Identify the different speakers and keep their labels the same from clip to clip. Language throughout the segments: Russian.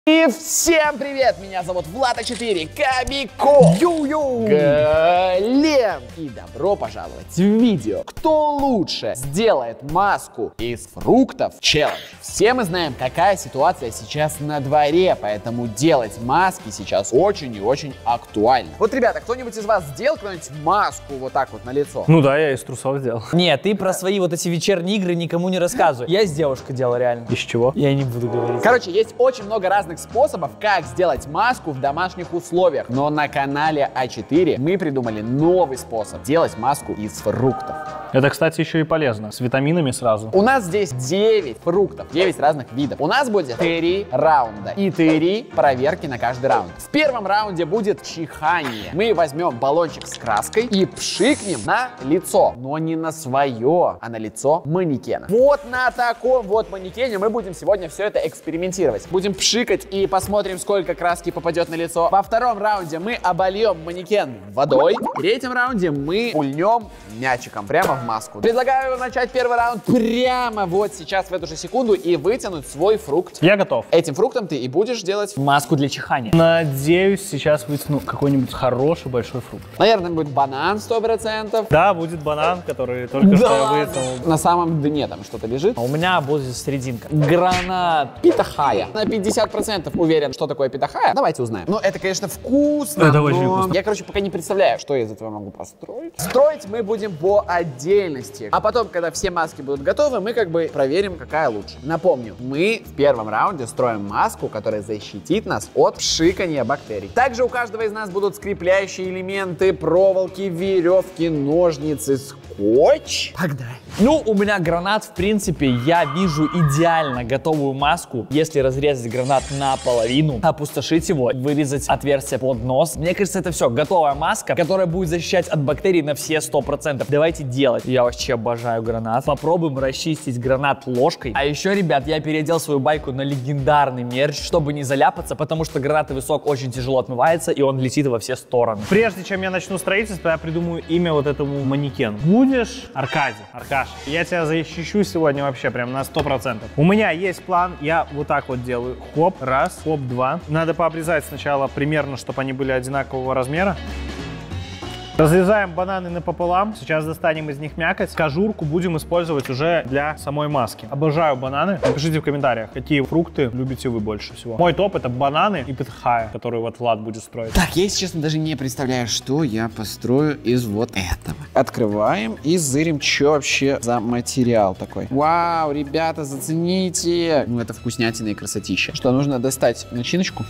Speaker 1: И всем привет! Меня зовут Влад4, Кобяков, Глеб. И добро пожаловать в видео «Кто лучше сделает маску из фруктов?» челлендж. Все мы знаем, какая ситуация сейчас на дворе, поэтому делать маски сейчас очень и очень актуально. Вот, ребята, кто-нибудь из вас сделал когда-нибудь маску вот так вот на лицо?
Speaker 2: Ну да, я из трусов сделал.
Speaker 3: Нет, ты про свои вот эти вечерние игры никому не рассказывай. Я с девушкой делал реально.
Speaker 2: Из чего?
Speaker 3: Я не буду говорить.
Speaker 1: Короче, есть очень много разных способов, как сделать маску в домашних условиях. Но на канале А4 мы придумали новый способ делать маску из фруктов.
Speaker 2: Это, кстати, еще и полезно. С витаминами сразу.
Speaker 1: У нас здесь 9 фруктов, 9 разных видов. У нас будет 3 раунда и 3 проверки на каждый раунд. В первом раунде будет чихание. Мы возьмем баллончик с краской и пшикнем на лицо. Но не на свое, а на лицо манекена. Вот на таком вот манекене мы будем сегодня все это экспериментировать. Будем пшикать и посмотрим, сколько краски попадет на лицо. Во втором раунде мы обольем манекен водой. В третьем раунде мы пульнем мячиком прямо в маску. Предлагаю начать первый раунд прямо вот сейчас, в эту же секунду, и вытянуть свой фрукт.
Speaker 2: Я готов.
Speaker 1: Этим фруктом ты и будешь делать.
Speaker 3: Маску для чихания.
Speaker 2: Надеюсь, сейчас вытяну какой-нибудь хороший большой фрукт.
Speaker 1: Наверное, будет банан 100%.
Speaker 2: Да, будет банан, который только что я вытянул.
Speaker 1: На самом дне там что-то лежит.
Speaker 3: А у меня будет серединка.
Speaker 1: Гранат питахая. На 50% уверен, что такое питахая. Давайте узнаем. Ну, это, конечно, вкусно.
Speaker 2: Это очень вкусно.
Speaker 1: Я, короче, пока не представляю, что я из этого могу построить. Строить мы будем по отдельности. А потом, когда все маски будут готовы, мы как бы проверим, какая лучше. Напомню, мы в первом раунде строим маску, которая защитит нас от пшикания бактерий. Также у каждого из нас будут скрепляющие элементы, проволоки, веревки, ножницы, скотч. Погнали.
Speaker 3: Ну, у меня гранат, в принципе, я вижу идеально готовую маску. Если разрезать гранат наполовину, опустошить его, вырезать отверстие под нос. Мне кажется, это все, готовая маска, которая будет защищать от бактерий на все 100%. Давайте делать. Я вообще обожаю гранат. Попробуем расчистить гранат ложкой. А еще, ребят, я переодел свою байку на легендарный мерч, чтобы не заляпаться, потому что гранатовый сок очень тяжело отмывается, и он летит во все стороны.
Speaker 2: Прежде чем я начну строительство, я придумаю имя вот этому манекену. Будешь Аркадий, Аркаш. Я тебя защищу сегодня вообще прям на 100%. У меня есть план, я вот так вот делаю. Хоп, раз, хоп, два. Надо пообрезать сначала примерно, чтобы они были одинакового размера. Разрезаем бананы напополам. Сейчас достанем из них мякоть. Кожурку будем использовать уже для самой маски. Обожаю бананы. Напишите в комментариях, какие фрукты любите вы больше всего. Мой топ — это бананы и питахая, который вот Влад будет строить.
Speaker 1: Так, я, если честно, даже не представляю, что я построю из вот этого. Открываем и зырим, что вообще за материал такой. Вау, ребята, зацените. Ну, это вкуснятина и красотища. Что, нужно достать начиночку.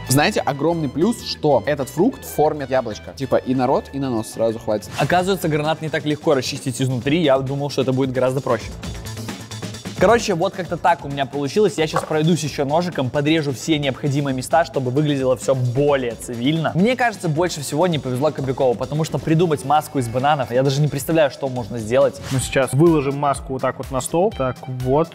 Speaker 1: Знаете, огромный плюс, что этот фрукт в форме яблочка. Типа и на рот, и на нос сразу хватит.
Speaker 3: Оказывается, гранат не так легко расчистить изнутри. Я думал, что это будет гораздо проще. Короче, вот как-то так у меня получилось. Я сейчас пройдусь еще ножиком, подрежу все необходимые места, чтобы выглядело все более цивильно. Мне кажется, больше всего не повезло Кобякову, потому что придумать маску из бананов, я даже не представляю, что можно сделать.
Speaker 2: Мы сейчас выложим маску вот так вот на стол. Так вот.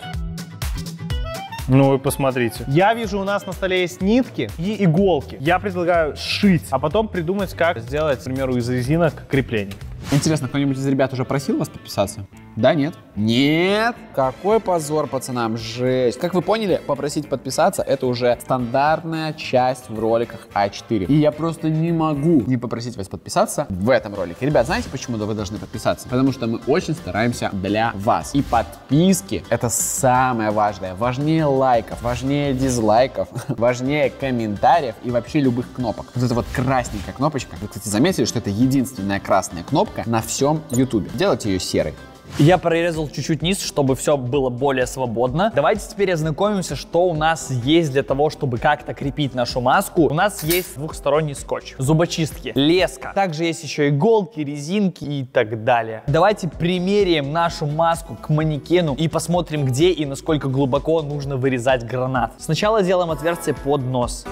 Speaker 2: Ну вы посмотрите. Я вижу, у нас на столе есть нитки и иголки. Я предлагаю сшить, а потом придумать, как сделать, к примеру, из резинок крепление.
Speaker 1: Интересно, кто-нибудь из ребят уже просил вас подписаться? Да, нет? Нет! Какой позор пацанам, жесть. Как вы поняли, попросить подписаться — это уже стандартная часть в роликах А4. И я просто не могу не попросить вас подписаться в этом ролике. Ребят, знаете, почему вы должны подписаться? Потому что мы очень стараемся для вас. И подписки — это самое важное. Важнее лайков, важнее дизлайков, важнее комментариев и вообще любых кнопок. Вот эта вот красненькая кнопочка. Вы, кстати, заметили, что это единственная красная кнопка на всем YouTube. Делайте ее серой.
Speaker 3: Я прорезал чуть-чуть низ, чтобы все было более свободно. Давайте теперь ознакомимся, что у нас есть для того, чтобы как-то крепить нашу маску. У нас есть двухсторонний скотч, зубочистки, леска. Также есть еще иголки, резинки и так далее. Давайте примеряем нашу маску к манекену и посмотрим, где и насколько глубоко нужно вырезать гранат. Сначала делаем отверстие под нос.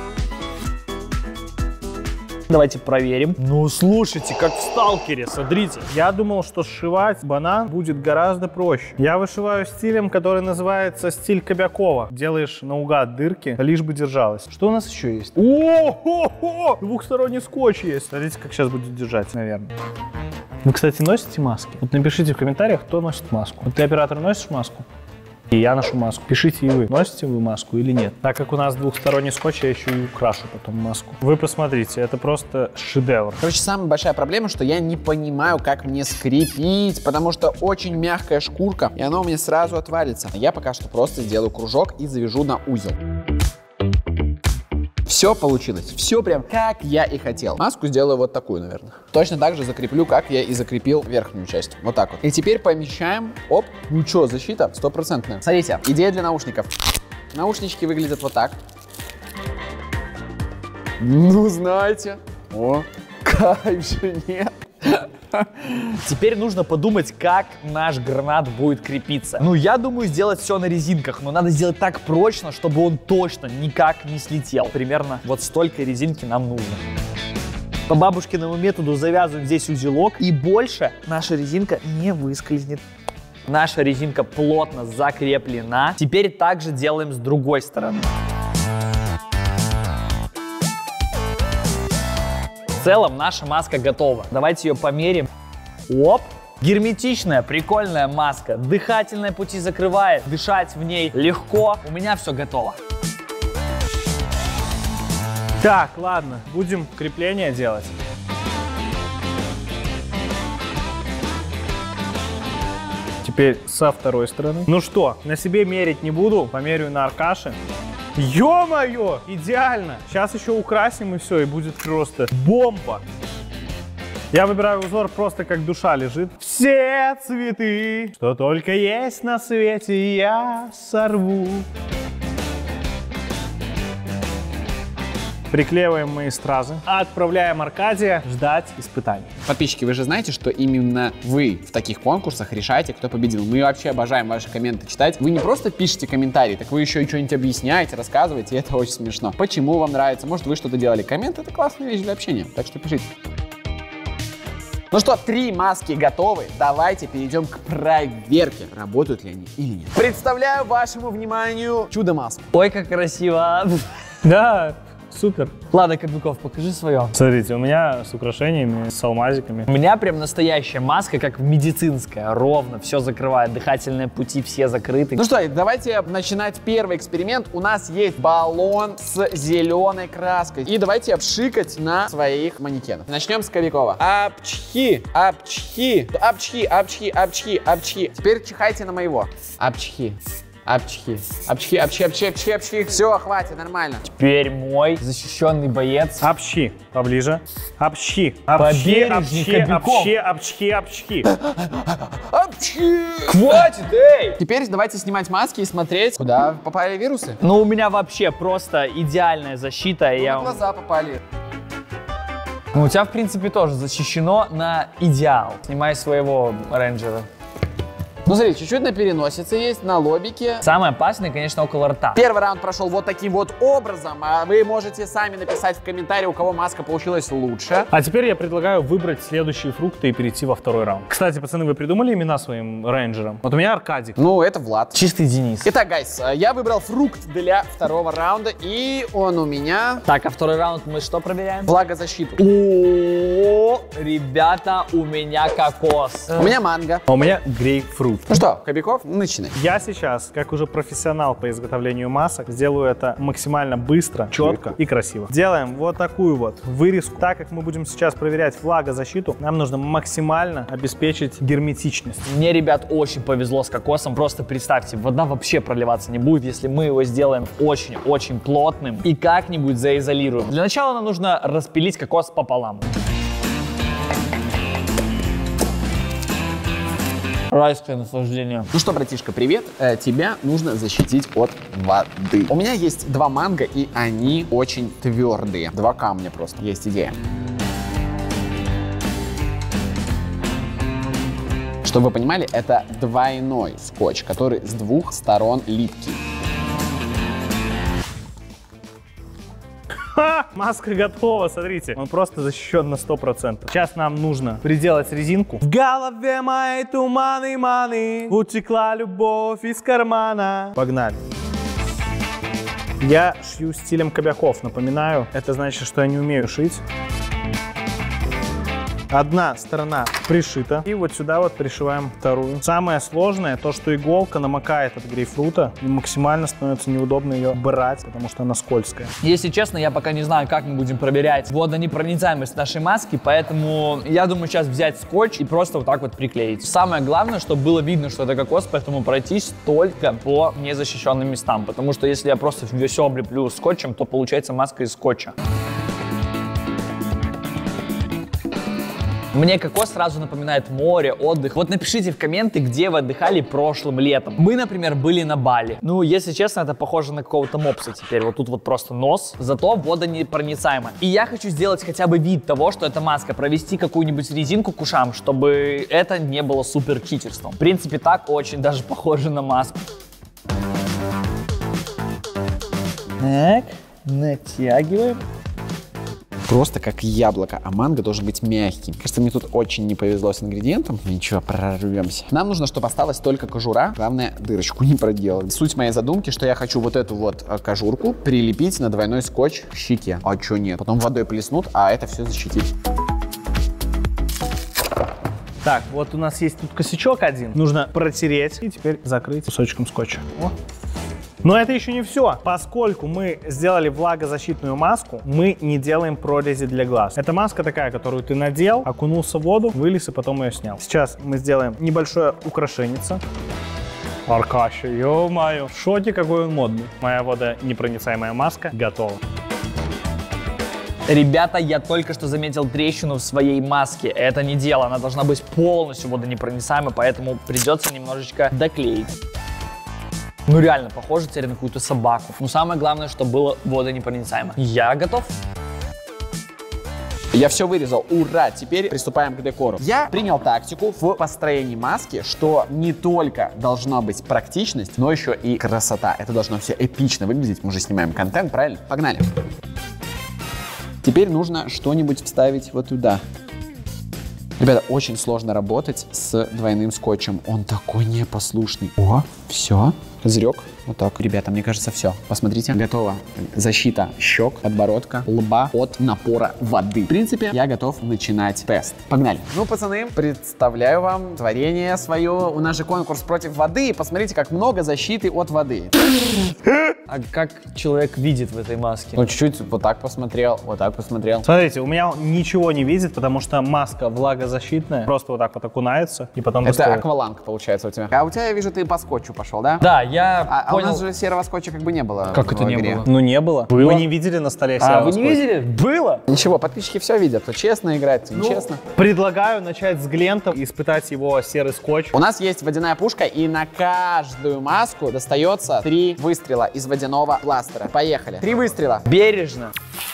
Speaker 3: Давайте проверим. Ну, слушайте, как в сталкере, смотрите.
Speaker 2: Я думал, что сшивать банан будет гораздо проще. Я вышиваю стилем, который называется стиль Кобякова. Делаешь наугад дырки, лишь бы держалось. Что у нас еще есть? О-хо-хо! Двухсторонний скотч есть. Смотрите, как сейчас будет держать, наверное. Вы, кстати, носите маски? Вот напишите в комментариях, кто носит маску. Вот ты, оператор, носишь маску? И я ношу маску. Пишите и вы, носите вы маску или нет. Так как у нас двухсторонний скотч, я еще и украшу потом маску. Вы посмотрите, это просто шедевр.
Speaker 1: Короче, самая большая проблема, что я не понимаю, как мне скрепить, потому что очень мягкая шкурка, и она у меня сразу отвалится. Я пока что просто сделаю кружок и завяжу на узел. Все получилось, все прям как я и хотел. Маску сделаю вот такую, наверное. Точно так же закреплю, как я и закрепил верхнюю часть. Вот так вот. И теперь помещаем. Оп. Ну что, защита 100%. Смотрите, идея для наушников. Наушнички выглядят вот так. Ну, знаете. О, кайф же, нет?
Speaker 3: Теперь нужно подумать, как наш гранат будет крепиться. Ну, я думаю, сделать все на резинках, но надо сделать так прочно, чтобы он точно никак не слетел. Примерно вот столько резинки нам нужно. По бабушкиному методу завязываем здесь узелок, и больше наша резинка не выскользнет. Наша резинка плотно закреплена. Теперь также делаем с другой стороны. В целом наша маска готова. Давайте ее померим. Оп! Герметичная, прикольная маска. Дыхательные пути закрывает. Дышать в ней легко. У меня все готово.
Speaker 2: Так, ладно, будем крепление делать. Теперь со второй стороны. Ну что, на себе мерить не буду, померяю на Аркаше. Ё-моё, идеально. Сейчас еще украсим и все, и будет просто бомба. Я выбираю узор просто как душа лежит. Все цветы, что только есть на свете, я сорву. Приклеиваем мои стразы. Отправляем Аркадия ждать испытаний.
Speaker 1: Подписчики, вы же знаете, что именно вы в таких конкурсах решаете, кто победил. Мы вообще обожаем ваши комменты читать. Вы не просто пишете комментарии, так вы еще и что-нибудь объясняете, рассказываете, и это очень смешно. Почему вам нравится? Может, вы что-то делали? Коммент — это классная вещь для общения, так что пишите. Ну что, 3 маски готовы. Давайте перейдем к проверке, работают ли они или нет. Представляю вашему вниманию чудо-маску.
Speaker 3: Ой, как красиво.
Speaker 2: Да, супер.
Speaker 3: Ладно, Кобяков, покажи свое.
Speaker 2: Смотрите, у меня с украшениями, с алмазиками.
Speaker 3: У меня прям настоящая маска, как медицинская, ровно, все закрывает, дыхательные пути все закрыты.
Speaker 1: Ну что, давайте начинать первый эксперимент. У нас есть баллон с зеленой краской. И давайте обшикать на своих манекенах. Начнем с Кобякова. Апчхи, апчхи, апчхи, апчхи, апчхи, апчхи. Теперь чихайте на моего. Апчхи. Апчхи, апчхи, апчхи, апчхи, апчхи, апчхи. Все, хватит, нормально.
Speaker 3: Теперь мой защищенный боец.
Speaker 2: Апчхи, поближе. Апчхи,
Speaker 3: Побережье,
Speaker 2: апчхи,
Speaker 3: Кобяков.
Speaker 2: апчхи, апчхи, апчхи.
Speaker 1: Апчхи.
Speaker 3: Хватит, эй!
Speaker 1: Теперь давайте снимать маски и смотреть, куда попали вирусы.
Speaker 3: Ну, у меня вообще просто идеальная защита.
Speaker 1: На глаза попали.
Speaker 3: Ну, у тебя, в принципе, тоже защищено на идеал. Снимай своего рейнджера.
Speaker 1: Ну, смотри, чуть-чуть на переносице есть, на лобике.
Speaker 3: Самое опасное, конечно, около рта.
Speaker 1: Первый раунд прошел вот таким вот образом. А вы можете сами написать в комментарии, у кого маска получилась лучше.
Speaker 2: А теперь я предлагаю выбрать следующие фрукты и перейти во второй раунд. Кстати, пацаны, вы придумали имена своим рейнджерам? Вот у меня Аркадик.
Speaker 1: Ну, это Влад.
Speaker 3: Чистый Денис.
Speaker 1: Итак, гайс, я выбрал фрукт для второго раунда, и он у меня
Speaker 3: Так, а второй раунд мы что проверяем?
Speaker 1: влагозащиту.
Speaker 3: О, ребята, у меня кокос.
Speaker 1: У меня манго.
Speaker 2: А у меня грейпфрут.
Speaker 1: Ну что, Кобяков, начинай.
Speaker 2: Я сейчас, как уже профессионал по изготовлению масок, сделаю это максимально быстро, четко и красиво. Делаем вот такую вот вырезку. Так как мы будем сейчас проверять влагозащиту, нам нужно максимально обеспечить герметичность.
Speaker 3: Мне, ребят, очень повезло с кокосом. Просто представьте, вода вообще проливаться не будет, если мы его сделаем очень-очень плотным и как-нибудь заизолируем. Для начала нам нужно распилить кокос пополам. Райское наслаждение.
Speaker 1: Ну что, братишка, привет. Тебя нужно защитить от воды. У меня есть 2 манго, и они очень твердые. 2 камня просто. Есть идея. Чтобы вы понимали, это двойной скотч, который с 2 сторон липкий.
Speaker 2: Ха! Маска готова, смотрите. Он просто защищен на 100%. Сейчас нам нужно приделать резинку. В голове моей туманы, утекла любовь из кармана. Погнали. Я шью стилем Кобяков, напоминаю. Это значит, что я не умею шить. Одна сторона пришита. И вот сюда вот пришиваем вторую. Самое сложное, то, что иголка намокает от грейпфрута и максимально становится неудобно ее брать, потому что она скользкая.
Speaker 3: Если честно, я пока не знаю, как мы будем проверять водонепроницаемость нашей маски, поэтому я думаю сейчас взять скотч и просто вот так вот приклеить. Самое главное, чтобы было видно, что это кокос, поэтому пройтись только по незащищенным местам, потому что если я просто все облеплю скотчем, то получается маска из скотча. Мне кокос сразу напоминает море, отдых. Вот напишите в комменты, где вы отдыхали прошлым летом. Мы, например, были на Бали. Ну, если честно, это похоже на какого-то мопса теперь. Вот тут вот просто нос, зато водонепроницаема. И я хочу сделать хотя бы вид того, что это маска, провести какую-нибудь резинку к ушам, чтобы это не было супер читерством. В принципе, так очень даже похоже на маску. Так, натягиваем.
Speaker 1: Просто как яблоко, а манго должен быть мягкий. Кажется, мне тут очень не повезло с ингредиентом. Ничего, прорвемся. Нам нужно, чтобы осталась только кожура. Главное, дырочку не проделать. Суть моей задумки, что я хочу вот эту вот кожурку прилепить на двойной скотч к щеке. А чё нет? Потом водой плеснут, а это все защитит.
Speaker 2: Так, вот у нас есть тут косячок один. Нужно протереть и теперь закрыть кусочком скотча. О. Но это еще не все. Поскольку мы сделали влагозащитную маску, мы не делаем прорези для глаз. Это маска такая, которую ты надел, окунулся в воду, вылез и потом ее снял. Сейчас мы сделаем небольшое украшеннице. Аркаша, ё-моё, в шоке, какой он модный. Моя водонепроницаемая маска готова.
Speaker 3: Ребята, я только что заметил трещину в своей маске. Это не дело, она должна быть полностью водонепроницаемой, поэтому придется немножечко доклеить. Ну реально, похоже теперь на какую-то собаку. Но самое главное, чтобы было водонепроницаемо. Я готов.
Speaker 1: Я все вырезал, ура! Теперь приступаем к декору. Я принял тактику в построении маски, что не только должна быть практичность, но еще и красота. Это должно все эпично выглядеть. Мы же снимаем контент, правильно? Погнали! Теперь нужно что-нибудь вставить вот туда. Ребята, очень сложно работать с двойным скотчем. Он такой непослушный. О, все. Козырек. Вот так. Ребята, мне кажется, все. Посмотрите. Готова защита щек, подбородка, лба от напора воды. В принципе, я готов начинать тест. Погнали. Ну, пацаны, представляю вам творение свое. У нас же конкурс против воды. Посмотрите, как много защиты от воды.
Speaker 3: А как человек видит в этой маске?
Speaker 1: Ну, чуть-чуть вот так посмотрел, вот так посмотрел.
Speaker 2: Смотрите, у меня он ничего не видит, потому что маска влагозащитная. Просто вот так вот окунается и потом
Speaker 1: Это
Speaker 2: достает.
Speaker 1: акваланг получается у тебя. А у тебя, я вижу, ты по скотчу пошел, да?
Speaker 3: Да, я
Speaker 1: А у
Speaker 3: понял.
Speaker 1: нас же серого скотча как бы не было.
Speaker 3: Как
Speaker 1: в
Speaker 3: это не
Speaker 1: игре.
Speaker 3: было?
Speaker 2: Ну не было.
Speaker 3: Было.
Speaker 2: Вы не видели на столе
Speaker 3: А,
Speaker 2: серого
Speaker 3: вы не
Speaker 2: скотча?
Speaker 3: видели? Было.
Speaker 1: Ничего, подписчики все видят. Кто честно играет, кто нечестно.
Speaker 2: Предлагаю начать с глента и испытать его серый скотч.
Speaker 1: У нас есть водяная пушка, и на каждую маску достается 3 выстрела из водяного бластера. Поехали. 3 выстрела.
Speaker 3: Бережно.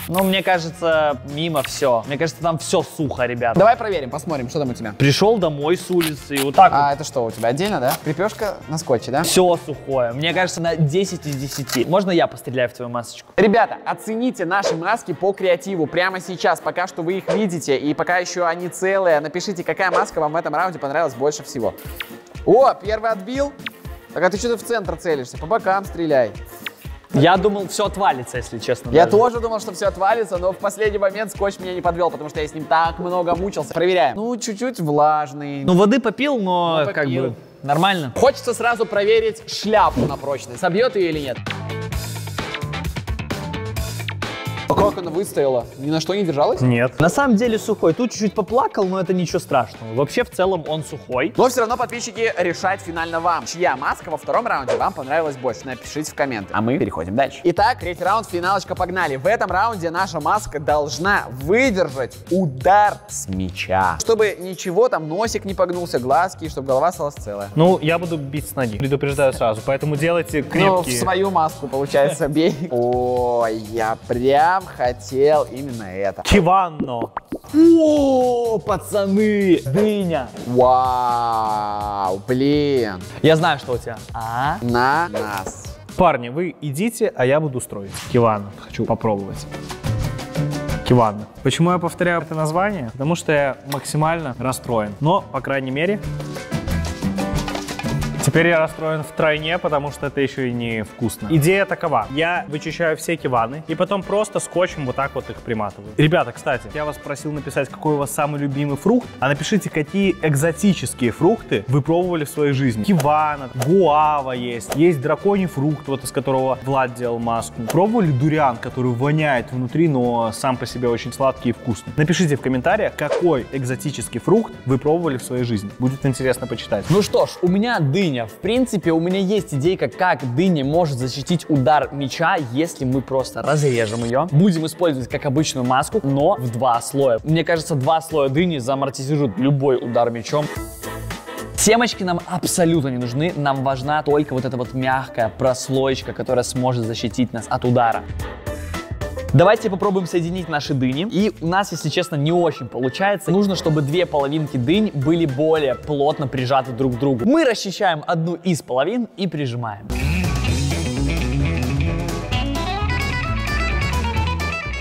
Speaker 3: Ну, мне кажется, мимо все. Мне кажется, там все сухо, ребят.
Speaker 1: Давай проверим, посмотрим, что там у тебя.
Speaker 3: Пришел домой с улицы и вот так
Speaker 1: А это что у тебя отдельно, да? Крепежка на скотче, да?
Speaker 3: все сухое. Мне кажется, на 10 из 10. Можно я постреляю в твою масочку?
Speaker 1: Ребята, оцените наши маски по креативу прямо сейчас, пока что вы их видите, и пока еще они целые. Напишите, какая маска вам в этом раунде понравилась больше всего. О, первый отбил. Так, а ты что-то в центр целишься? По бокам стреляй.
Speaker 3: Я думал, все отвалится, если честно.
Speaker 1: Я
Speaker 3: даже.
Speaker 1: тоже думал, что все отвалится, но в последний момент скотч меня не подвел, потому что я с ним так много мучился. Проверяем. Ну, чуть-чуть влажный.
Speaker 3: Ну, воды попил, но
Speaker 1: Ну,
Speaker 3: как
Speaker 1: попил.
Speaker 3: бы нормально.
Speaker 1: Хочется сразу проверить шляпу на прочность. Собьет ее или нет? А как она выстояла? Ни на что не держалась?
Speaker 2: Нет.
Speaker 3: На самом деле сухой. Тут чуть-чуть поплакал, но это ничего страшного. Вообще, в целом, он сухой.
Speaker 1: Но все равно, подписчики, решать финально вам. Чья маска во втором раунде вам понравилась больше? Напишите в комменты. А мы переходим дальше. Итак, третий раунд, финалочка, погнали. В этом раунде наша маска должна выдержать удар с мяча. Чтобы ничего там, носик не погнулся, глазки, чтобы голова осталась целая.
Speaker 2: Ну, я буду бить с ноги. Предупреждаю сразу. Поэтому делайте
Speaker 1: Ну, в
Speaker 2: крепкие.
Speaker 1: свою маску, получается, бей. Ой, я прям хотел именно это.
Speaker 2: Киванно.
Speaker 3: О, пацаны! Дыня!
Speaker 1: Вау, блин.
Speaker 3: Я знаю, что у тебя. А?
Speaker 1: На нас.
Speaker 2: Парни, вы идите, а я буду строить. Киванно. Хочу попробовать. Киванно. Почему я повторяю это название? Потому что я максимально расстроен. Но, по крайней мере, Теперь я расстроен втройне, потому что это еще и не вкусно. Идея такова. Я вычищаю все киваны и потом просто скотчем вот так вот их приматываю. Ребята, кстати, я вас просил написать, какой у вас самый любимый фрукт, а напишите, какие экзотические фрукты вы пробовали в своей жизни. Кивана, гуава есть драконий фрукт, вот из которого Влад делал маску. Пробовали дуриан, который воняет внутри, но сам по себе очень сладкий и вкусный. Напишите в комментариях, какой экзотический фрукт вы пробовали в своей жизни. Будет интересно почитать.
Speaker 3: Ну что ж, у меня дыня. В принципе, у меня есть идейка, как дыня может защитить удар меча, если мы просто разрежем ее. Будем использовать как обычную маску, но в 2 слоя. Мне кажется, 2 слоя дыни заамортизируют любой удар мечом. Семечки нам абсолютно не нужны, нам важна только вот эта вот мягкая прослоечка, которая сможет защитить нас от удара. Давайте попробуем соединить наши дыни. И у нас, если честно, не очень получается. Нужно, чтобы 2 половинки дынь были более плотно прижаты друг к другу. Мы расчищаем одну из половин и прижимаем.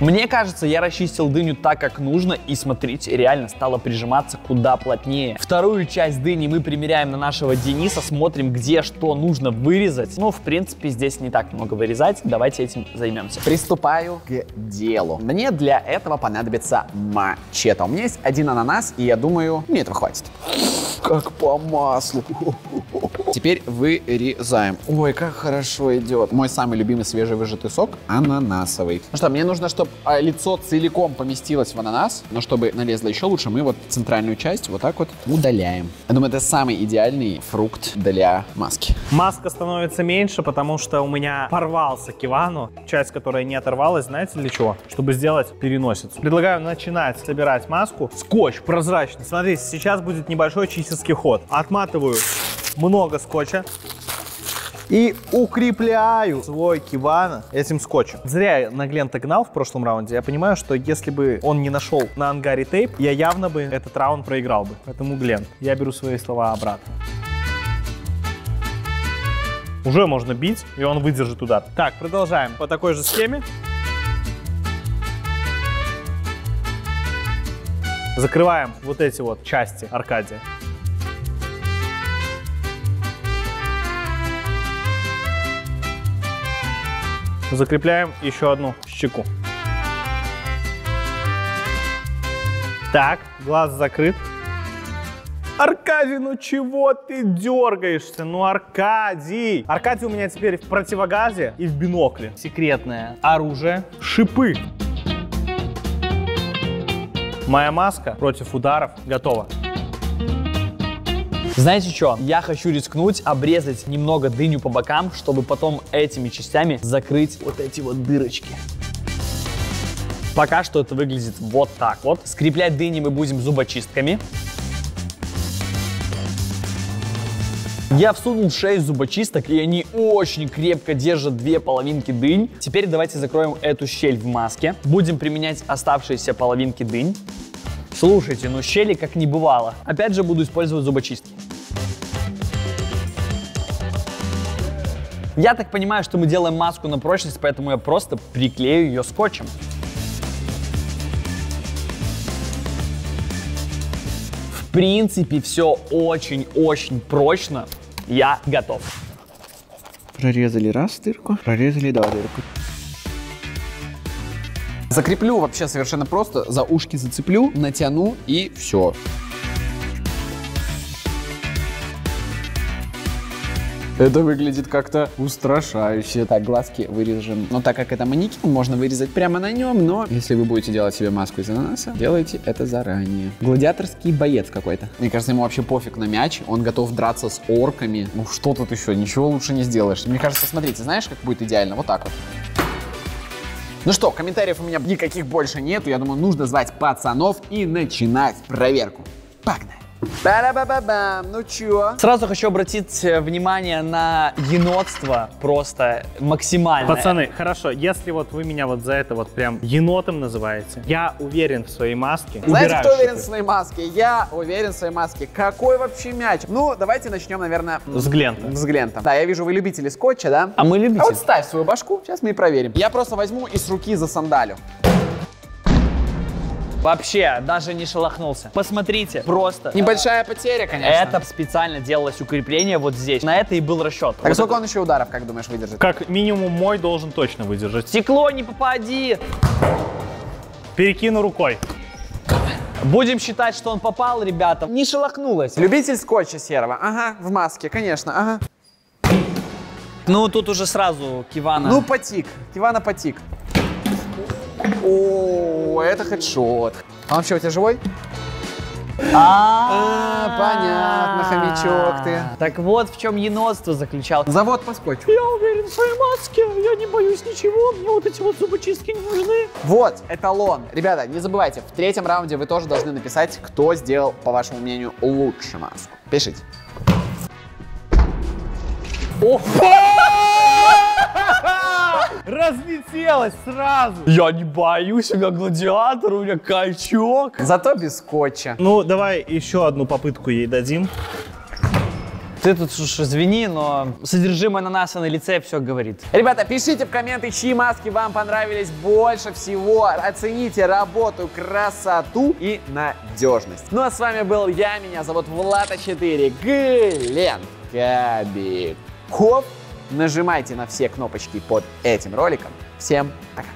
Speaker 3: Мне кажется, я расчистил дыню так, как нужно, и смотрите, реально стало прижиматься куда плотнее. Вторую часть дыни мы примеряем на нашего Дениса, смотрим, где что нужно вырезать. Ну, в принципе, здесь не так много вырезать, давайте этим займемся.
Speaker 1: Приступаю к делу. Мне для этого понадобится мачете. У меня есть 1 ананас, и я думаю, мне этого хватит. Как по маслу. Теперь вырезаем. Ой, как хорошо идет. Мой самый любимый свежевыжатый сок ананасовый. Ну что, мне нужно, чтобы лицо целиком поместилось в ананас, но чтобы налезло еще лучше, мы вот центральную часть вот так вот удаляем. Я думаю, это самый идеальный фрукт для маски.
Speaker 2: Маска становится меньше, потому что у меня порвался кивану. Часть, которая не оторвалась, знаете для чего? Чтобы сделать переносицу. Предлагаю начинать собирать маску. Скотч прозрачный. Смотрите, сейчас будет небольшой чистецкий ход. Отматываю много скотча и укрепляю свой кивана этим скотчем. Зря я на Глента гнал в прошлом раунде. Я понимаю, что если бы он не нашел на ангаре тейп, я явно бы этот раунд проиграл бы. Поэтому, Глент, я беру свои слова обратно. Уже можно бить, и он выдержит удар. Так, продолжаем по такой же схеме. Закрываем вот эти вот части Аркадия. Закрепляем еще одну щеку. Так, глаз закрыт. Аркадий, ну чего ты дергаешься? Ну, Аркадий! Аркадий у меня теперь в противогазе и в бинокле. Секретное оружие — шипы. Моя маска против ударов готова.
Speaker 3: Знаете что? Я хочу рискнуть, обрезать немного дыню по бокам, чтобы потом этими частями закрыть вот эти вот дырочки. Пока что это выглядит вот так вот. Скреплять дыни мы будем зубочистками. Я всунул 6 зубочисток, и они очень крепко держат 2 половинки дынь. Теперь давайте закроем эту щель в маске. Будем применять оставшиеся половинки дынь. Слушайте, ну щели как не бывало. Опять же буду использовать зубочистки. Я так понимаю, что мы делаем маску на прочность, поэтому я просто приклею ее скотчем. В принципе, все очень-очень прочно. Я готов.
Speaker 1: Прорезали раз дырку, прорезали 2 дырку. Закреплю вообще совершенно просто, за ушки зацеплю, натяну и все. Это выглядит как-то устрашающе. Так, глазки вырежем. Но так как это манекен, можно вырезать прямо на нем, но если вы будете делать себе маску из ананаса, делайте это заранее. Гладиаторский боец какой-то. Мне кажется, ему вообще пофиг на мяч, он готов драться с орками. Ну что тут еще, ничего лучше не сделаешь. Мне кажется, смотрите, знаешь, как будет идеально? Вот так вот. Ну что, комментариев у меня никаких больше нету. Я думаю, нужно звать пацанов и начинать проверку. Погнали! Ба-да-ба-ба-бам, ну чё?
Speaker 3: Сразу хочу обратить внимание на енотство, просто максимально.
Speaker 2: Пацаны, хорошо, если вот вы меня вот за это вот прям енотом называете, я уверен в своей маске.
Speaker 1: Знаете, кто уверен в своей маске? Я уверен в своей маске. Какой вообще мяч? Ну, давайте начнем, наверное,
Speaker 2: с Глента.
Speaker 1: С Глента. Да, я вижу, вы любители скотча, да?
Speaker 3: А мы любители.
Speaker 1: А вот ставь свою башку, сейчас мы и проверим. Я просто возьму и с руки засандалю.
Speaker 3: Вообще, даже не шелохнулся. Посмотрите, просто.
Speaker 1: Небольшая потеря, конечно.
Speaker 3: Это специально делалось укрепление вот здесь. На это и был расчет.
Speaker 1: Так сколько он еще ударов, как думаешь, выдержит?
Speaker 2: Как минимум мой должен точно выдержать.
Speaker 3: Стекло не попади.
Speaker 2: Перекину рукой.
Speaker 3: Будем считать, что он попал, ребята. Не шелохнулось.
Speaker 1: Любитель скотча серого. Ага, в маске, конечно, ага.
Speaker 3: Ну, тут уже сразу Кивана.
Speaker 1: Ну, потик. Кивана потик. О, это хедшот. А он вообще у тебя живой? Понятно, хомячок ты.
Speaker 3: Так вот в чем енотство заключалось.
Speaker 1: Завод по скотчу.
Speaker 3: Я уверен в своей маске, я не боюсь ничего, мне вот эти вот зубочистки не нужны.
Speaker 1: Вот, эталон. Ребята, не забывайте, в третьем раунде вы тоже должны написать, кто сделал, по вашему мнению, лучше маску. Пишите.
Speaker 2: Разлетелось сразу.
Speaker 3: Я не боюсь, у меня гладиатор, у меня качок.
Speaker 1: Зато без скотча.
Speaker 2: Ну, давай еще одну попытку ей дадим.
Speaker 3: Ты тут уж извини, но содержимое ананаса на лице все говорит.
Speaker 1: Ребята, пишите в комменты, чьи маски вам понравились больше всего. Оцените работу, красоту и надежность. Ну а с вами был я, меня зовут Влад4, Глент Кобяков. Нажимайте на все кнопочки под этим роликом. Всем пока!